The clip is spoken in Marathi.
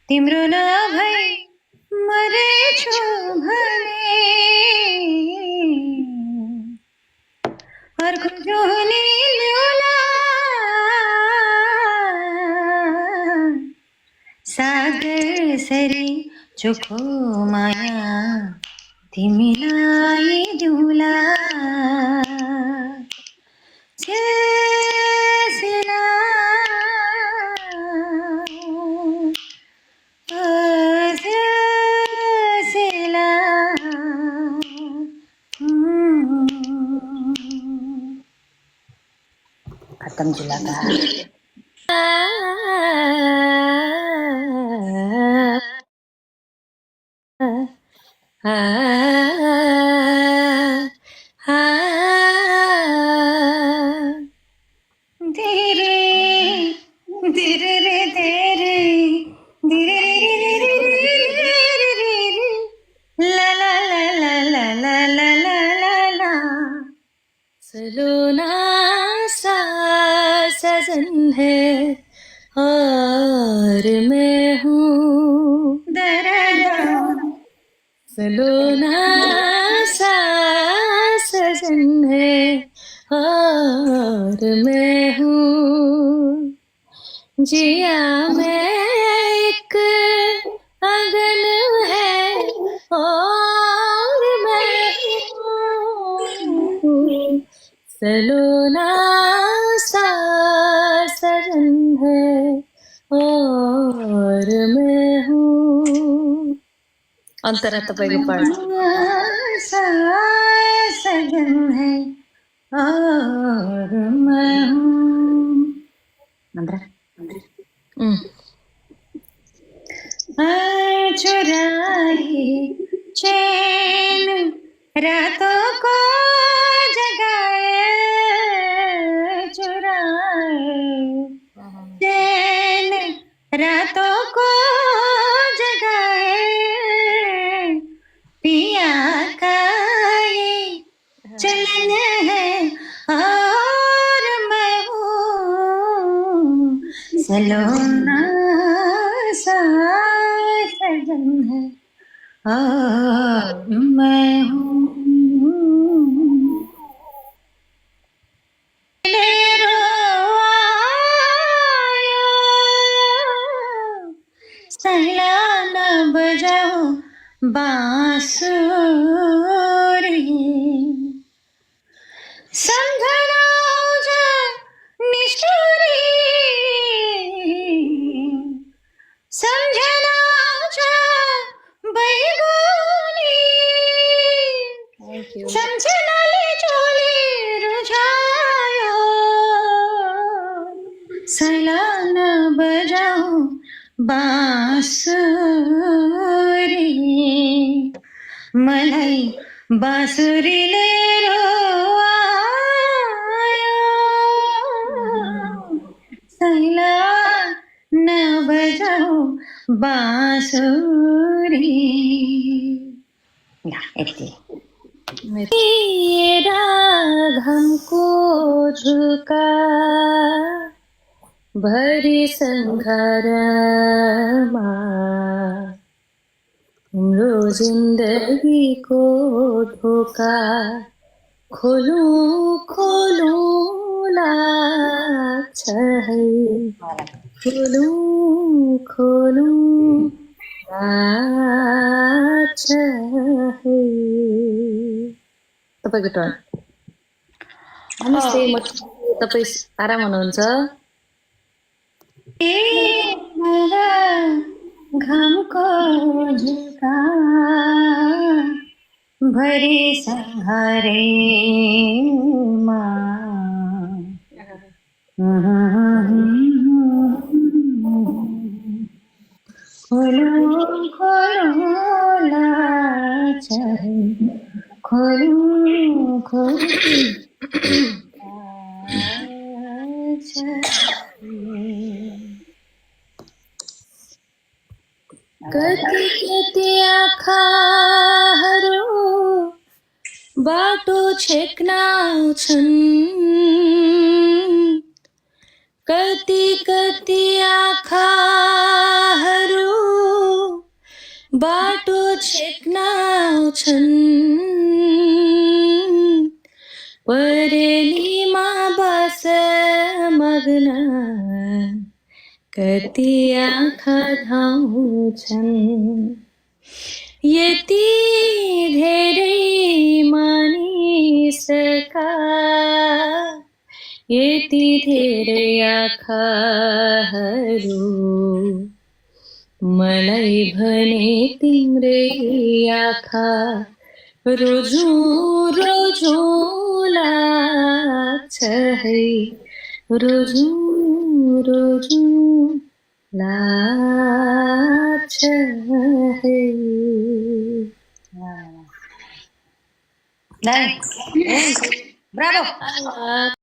तिम्रो नभई मरेछु भने अर्को जोनी ल्याउला सागर सरी चोखो माया तिमीलाई दिउँला छेसिला छेसिला खत्म जिला का धीरे धीरे रे धीरे धीरे ला ला ला ला ला ला ला ला ला ला सलोना सा सजन है और मैं हूँ दरदा सलोना सा सजन है और मैं हूँ जिया में एक अगन है और मैं हूँ सलोना सा सजन है और मैं हूँ अंतरा तपाईँको पाठ सजन है और मैं हूँ मंद्रा चुराई चैन रातों को जगाए चुराए चैन रातों को जगाए पिया का ये चलन है और मैं हूँ सलोना सा सजन है और मैं हूँ सलाना बजाओ बांसुरी समझना जा निष्ठुरी समझना जा बैगुनी समझना ले चोली रुझायो सलाना बजाओ बांसुरी मलाई बाँसुरीले रोवायो सैला नबजाऊ बाँसुरी यति मेरा घमको झुका भरी संघारमा तिम्रो जिन्दगीको ढोका खोलौँ खोलौँ लाग्छ है खोलौँ खोलौँ लाग्छ है तपाईँको टर्न नमस्ते म तपाईँ आराम हुनुहुन्छ घामको झुका भरी संहारेमा खोलौँ खोलौँ लाग्छ खोलौँ खोलौँ लाग्छ कति कति आँखाहरू बाटो छेक्न आउँछन् कति कति आँखाहरू बाटो छेक्न आउँछन् परेलीमा बस मग्न कति आँखा धाउँछन् यति धेरै मानिसका यति धेरै आँखाहरू मलाई भने तिम्रै आँखा रोजु रोजु लाग्छ है रोजु रोजु लाग्छ है Nice. Bravo.